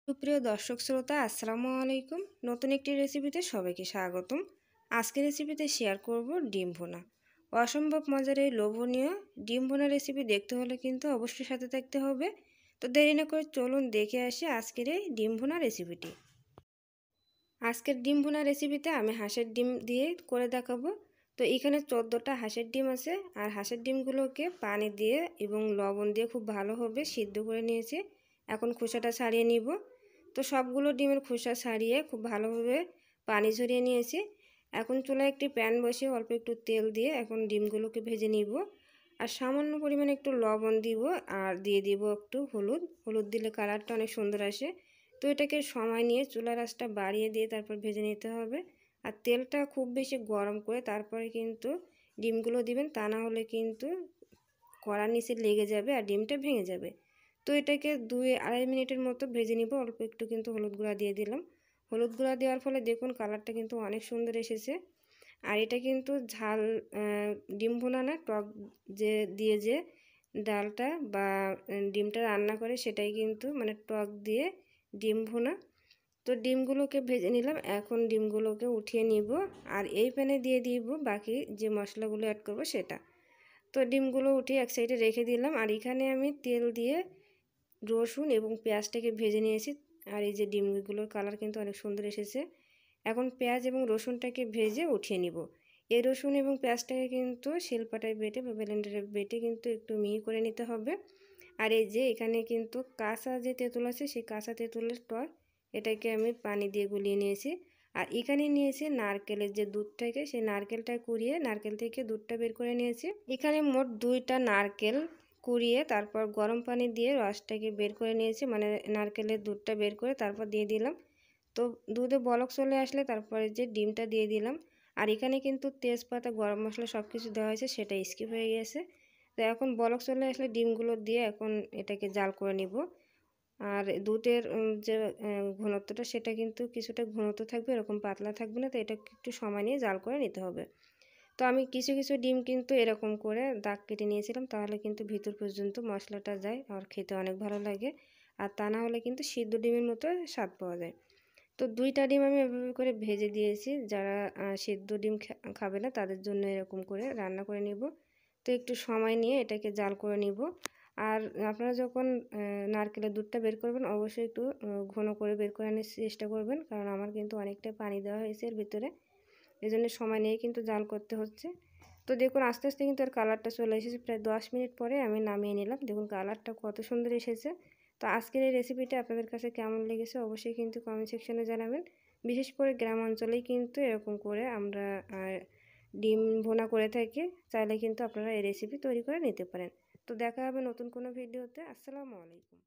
সুপ্রিয় দর্শক শ্রোতা আসসালামু আলাইকুম। নতুন একটি রেসিপিতে সবাইকে স্বাগতম। আজকের রেসিপিতে শেয়ার করব ডিম ভুনা। অসম্ভব মজার এই লোভনীয় ডিম ভুনা রেসিপি দেখতে হলে কিন্তু অবশ্যই সাথে থাকতে হবে। তো দেরি না করে চলুন দেখে আসি আজকের এই ডিম ভুনা রেসিপিটি। আজকের ডিম ভুনা রেসিপিতে আমি হাঁসের ডিম দিয়ে করে দেখাবো। তো এখানে 14টা হাঁসের ডিম আছে, আর হাঁসের ডিমগুলোকে পানি দিয়ে এবং লবণ দিয়ে খুব ভালোভাবে সিদ্ধ করে নিয়েছি। এখন খোসাটা ছাড়িয়ে নিব। তো সবগুলো ডিমের খোসা ছাড়িয়ে খুব ভালোভাবে পানি ঝরিয়ে নিয়েছি। এখন চুলায় একটি প্যান বসিয়ে অল্প একটু তেল দিয়ে এখন ডিমগুলোকে ভেজে নিব। আর সামান্য পরিমাণে একটু লবণ দিব, আর দিয়ে দিব একটু হলুদ দিলে কালারটা অনেক সুন্দর আসে। তো এটাকে সময় নিয়ে চুলার আঁচটা বাড়িয়ে দিয়ে তারপর ভেজে নিতে হবে। আর তেলটা খুব বেশি গরম করে তারপরে কিন্তু ডিমগুলো দিবেন, তা না হলে কিন্তু কড়ার নিচে লেগে যাবে আর ডিমটা ভেঙে যাবে। তো এটাকে 2-2.5 মিনিটের মতো ভেজে নিব। অল্প একটু কিন্তু হলুদ গুঁড়া দিয়ে দিলাম। হলুদ গুঁড়া দেওয়ার ফলে দেখুন কালারটা কিন্তু অনেক সুন্দর এসেছে। আর এটা কিন্তু ঝাল ডিম ভুনা না, টক যে ডালটা বা ডিমটা রান্না করে সেটাই কিন্তু মানে টক দিয়ে ডিম ভুনা। তো ডিমগুলোকে ভেজে নিলাম। এখন ডিমগুলোকে উঠিয়ে নিব, আর এই প্যানে দিয়ে দিব বাকি যে মশলাগুলো অ্যাড করব সেটা। তো ডিমগুলো উঠিয়ে এক সাইডে রেখে দিলাম। আর এখানে আমি তেল দিয়ে রসুন এবং পেঁয়াজটাকে ভেজে নিয়েছি। আর এই যে ডিমগুলোর কালার কিন্তু অনেক সুন্দর এসেছে। এখন পেঁয়াজ এবং রসুনটাকে ভেজে উঠিয়ে নিব। এই রসুন এবং পেঁয়াজটাকে কিন্তু শিলপাটায় বেটে বা ব্লেন্ডারে বেটে কিন্তু একটু মিহি করে নিতে হবে। আর এই যে এখানে কিন্তু কাঁচা যে তেঁতুল আছে সেই কাঁচা তেঁতুলের টক এটাকে আমি পানি দিয়ে গুলিয়ে নিয়েছি। আর এখানে নিয়েছি নারকেলের যে দুধটাকে, সেই নারকেলটা কুড়িয়ে নারকেল থেকে দুধটা বের করে নিয়েছি। এখানে মোট 2টা নারকেল কুড়িয়ে তারপর গরম পানি দিয়ে রসটাকে বের করে নিয়েছি, মানে নারকেলের দুধটা বের করে তারপর দিয়ে দিলাম। তো দুধে বলক চলে আসলে তারপরে যে ডিমটা দিয়ে দিলাম। আর এখানে কিন্তু তেজপাতা গরম মশলা সব কিছু দেওয়া হয়েছে, সেটা স্কিপ হয়ে গেছে। তো এখন বলক চলে আসলে ডিমগুলো দিয়ে এখন এটাকে জাল করে নিব। আর দুধের যে ঘনত্বটা সেটা কিন্তু কিছুটা ঘনত্ব থাকবে, এরকম পাতলা থাকবে না। তো এটা একটু সময় নিয়ে জাল করে নিতে হবে। তো আমি কিছু কিছু ডিম কিন্তু এরকম করে দাগ কেটে নিয়েছিলাম, তাহলে কিন্তু ভিতর পর্যন্ত মশলাটা যায় আর খেতে অনেক ভালো লাগে। আর তা না হলে কিন্তু সিদ্ধ ডিমের মতো স্বাদ পাওয়া যায়। তো 2টা ডিম আমি এভাবে করে ভেজে দিয়েছি। যারা সিদ্ধ ডিম খাবে না তাদের জন্য এরকম করে রান্না করে নিব। তো একটু সময় নিয়ে এটাকে জাল করে নিব। আর আপনারা যখন নারকেলের দুধটা বের করবেন অবশ্যই একটু ঘন করে বের করে আনার চেষ্টা করবেন, কারণ আমার কিন্তু অনেকটা পানি দেওয়া হয়েছে এর ভিতরে, এই জন্য সময় নিয়ে কিন্তু জাল করতে হচ্ছে। তো দেখুন আস্তে আস্তে কিন্তু এর কালারটা চলে এসেছে। প্রায় 10 মিনিট পরে আমি নামিয়ে নিলাম। দেখুন কালারটা কত সুন্দর এসেছে। তো আজকের এই রেসিপিটা আপনাদের কাছে কেমন লেগেছে অবশ্যই কিন্তু কমেন্ট সেকশনে জানাবেন। বিশেষ করে গ্রাম অঞ্চলেই কিন্তু এরকম করে আমরা ডিম ভুনা করে থাকি। চাইলে কিন্তু আপনারা এই রেসিপি তৈরি করে নিতে পারেন। তো দেখা হবে নতুন কোনো ভিডিওতে। আসসালামু আলাইকুম।